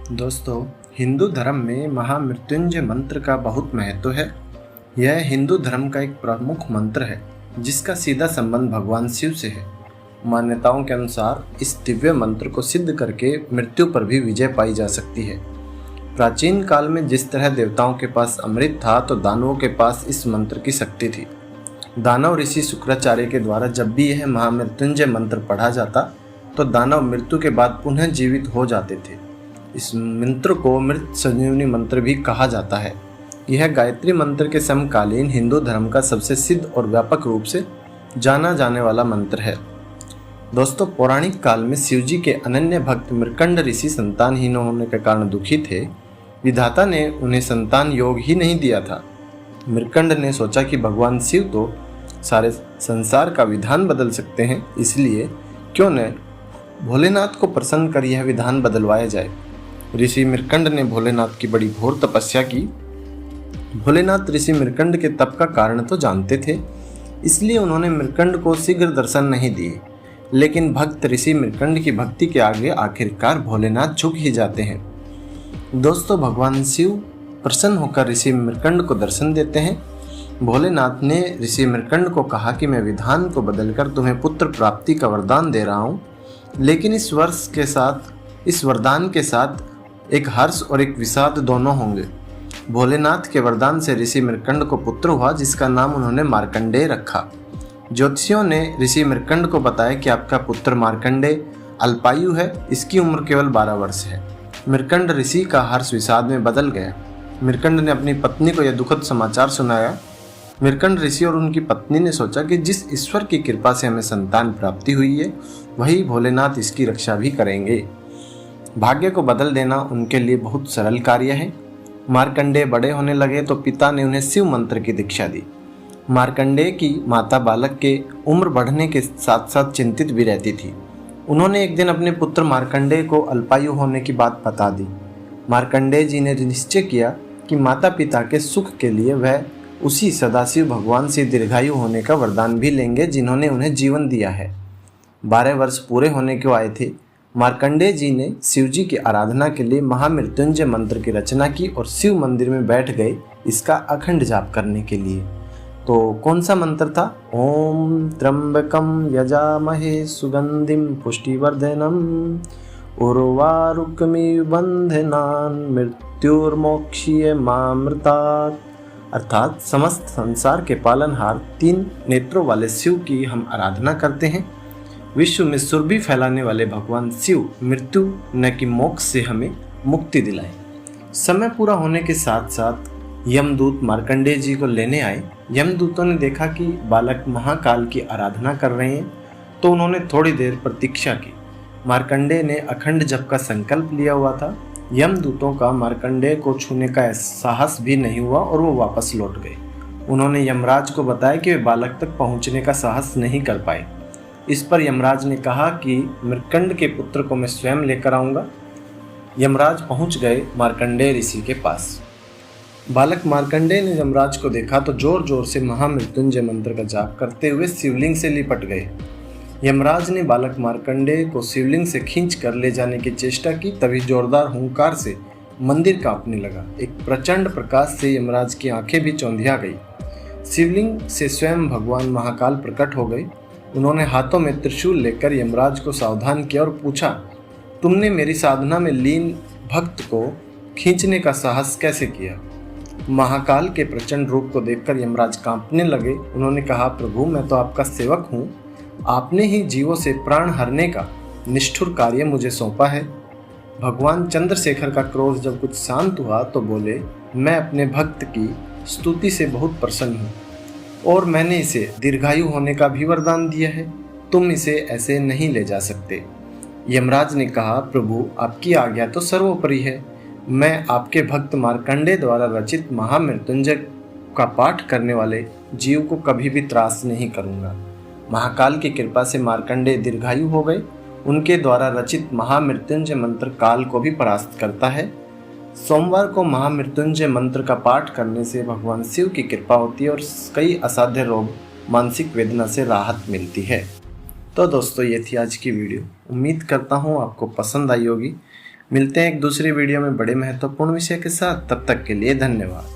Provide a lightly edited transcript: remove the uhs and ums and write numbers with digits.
दोस्तों, हिंदू धर्म में महामृत्युंजय मंत्र का बहुत महत्व है। यह हिंदू धर्म का एक प्रमुख मंत्र है जिसका सीधा संबंध भगवान शिव से है। मान्यताओं के अनुसार इस दिव्य मंत्र को सिद्ध करके मृत्यु पर भी विजय पाई जा सकती है। प्राचीन काल में जिस तरह देवताओं के पास अमृत था तो दानवों के पास इस मंत्र की शक्ति थी। दानव ऋषि शुक्राचार्य के द्वारा जब भी यह महामृत्युंजय मंत्र पढ़ा जाता तो दानव मृत्यु के बाद पुनः जीवित हो जाते थे। इस मंत्र को मृत संजीवनी मंत्र भी कहा जाता है। यह गायत्री मंत्र के समकालीन हिंदू धर्म का सबसे सिद्ध और व्यापक रूप से जाना जाने वाला मंत्र है। दोस्तों, पौराणिक काल में शिवजी के अनन्य भक्त मृकंड ऋषि संतानहीन होने के कारण दुखी थे। विधाता ने उन्हें संतान योग ही नहीं दिया था। मृकंड ने सोचा कि भगवान शिव तो सारे संसार का विधान बदल सकते हैं, इसलिए क्यों न भोलेनाथ को प्रसन्न कर यह विधान बदलवाया जाए। ऋषि मृकंड ने भोलेनाथ की बड़ी घोर तपस्या की। भोलेनाथ ऋषि मृकंड के तप का कारण तो जानते थे, इसलिए उन्होंने मृकंड को शीघ्र दर्शन नहीं दिए। लेकिन भक्त ऋषि मृकंड की भक्ति के आगे आखिरकार भोलेनाथ झुक ही जाते हैं। दोस्तों, भगवान शिव प्रसन्न होकर ऋषि मृकंड को दर्शन देते हैं। भोलेनाथ ने ऋषि मृकंड को कहा कि मैं विधान को बदलकर तुम्हें पुत्र प्राप्ति का वरदान दे रहा हूँ, लेकिन इस वरदान के साथ एक हर्ष और एक विषाद दोनों होंगे। भोलेनाथ के वरदान से ऋषि मृकंड को पुत्र हुआ जिसका नाम उन्होंने मार्कंडेय रखा। ज्योतिषियों ने ऋषि मृकंड को बताया कि आपका पुत्र मार्कंडेय अल्पायु है, इसकी उम्र केवल 12 वर्ष है। मृकंड ऋषि का हर्ष विषाद में बदल गया। मृकंड ने अपनी पत्नी को यह दुखद समाचार सुनाया। मृकंड ऋषि और उनकी पत्नी ने सोचा कि जिस ईश्वर की कृपा से हमें संतान प्राप्ति हुई है वही भोलेनाथ इसकी रक्षा भी करेंगे। भाग्य को बदल देना उनके लिए बहुत सरल कार्य है। मार्कंडेय बड़े होने लगे तो पिता ने उन्हें शिव मंत्र की दीक्षा दी। मार्कंडेय की माता बालक के उम्र बढ़ने के साथ साथ चिंतित भी रहती थी। उन्होंने एक दिन अपने पुत्र मार्कंडेय को अल्पायु होने की बात बता दी। मार्कंडेय जी ने निश्चय किया कि माता पिता के सुख के लिए वह उसी सदाशिव भगवान से दीर्घायु होने का वरदान भी लेंगे जिन्होंने उन्हें जीवन दिया है। 12 वर्ष पूरे होने को आए थे। मार्कंडेय जी ने शिव जी की आराधना के लिए महामृत्युंजय मंत्र की रचना की और शिव मंदिर में बैठ गए इसका अखंड जाप करने के लिए। तो कौन सा मंत्र था? ओम त्र्यंबकम यजामहे सुगंधिम पुष्टिवर्धनम उर्वारुकमिव बंधनान् मृत्युर्मोक्षीय मामृतात्। अर्थात समस्त संसार के पालनहार 3 नेत्रों वाले शिव की हम आराधना करते हैं। विश्व में सुरभि फैलाने वाले भगवान शिव मृत्यु न कि मोक्ष से हमें मुक्ति दिलाए। समय पूरा होने के साथ साथ यमदूत मार्कंडेय जी को लेने आए। यमदूतों ने देखा कि बालक महाकाल की आराधना कर रहे हैं तो उन्होंने थोड़ी देर प्रतीक्षा की। मार्कंडेय ने अखंड जप का संकल्प लिया हुआ था। यमदूतों का मार्कंडेय को छूने का साहस भी नहीं हुआ और वो वापस लौट गए। उन्होंने यमराज को बताया कि वे बालक तक पहुंचने का साहस नहीं कर पाए। इस पर यमराज ने कहा कि मृकंड के पुत्र को मैं स्वयं लेकर आऊँगा। यमराज पहुँच गए मार्कंडेय ऋषि के पास। बालक मार्कंडेय ने यमराज को देखा तो जोर जोर से महामृत्युंजय मंत्र का जाप करते हुए शिवलिंग से लिपट गए। यमराज ने बालक मार्कंडेय को शिवलिंग से खींच कर ले जाने की चेष्टा की, तभी जोरदार हुंकार से मंदिर कांपने लगा। एक प्रचंड प्रकाश से यमराज की आंखें भी चौंधिया गई। शिवलिंग से स्वयं भगवान महाकाल प्रकट हो गए। उन्होंने हाथों में त्रिशूल लेकर यमराज को सावधान किया और पूछा, तुमने मेरी साधना में लीन भक्त को खींचने का साहस कैसे किया? महाकाल के प्रचंड रूप को देखकर यमराज कांपने लगे। उन्होंने कहा, प्रभु मैं तो आपका सेवक हूँ, आपने ही जीवों से प्राण हरने का निष्ठुर कार्य मुझे सौंपा है। भगवान चंद्रशेखर का क्रोध जब कुछ शांत हुआ तो बोले, मैं अपने भक्त की स्तुति से बहुत प्रसन्न हूँ और मैंने इसे दीर्घायु होने का भी वरदान दिया है। तुम इसे ऐसे नहीं ले जा सकते। यमराज ने कहा, प्रभु आपकी आज्ञा तो सर्वोपरि है। मैं आपके भक्त मार्कंडेय द्वारा रचित महामृत्युंजय का पाठ करने वाले जीव को कभी भी त्रास नहीं करूँगा। महाकाल की कृपा से मार्कंडेय दीर्घायु हो गए। उनके द्वारा रचित महामृत्युंजय मंत्र काल को भी परास्त करता है। सोमवार को महामृत्युंजय मंत्र का पाठ करने से भगवान शिव की कृपा होती है और कई असाध्य रोग, मानसिक वेदना से राहत मिलती है। तो दोस्तों, ये थी आज की वीडियो। उम्मीद करता हूँ आपको पसंद आई होगी। मिलते हैं एक दूसरी वीडियो में बड़े महत्वपूर्ण विषय के साथ। तब तक के लिए धन्यवाद।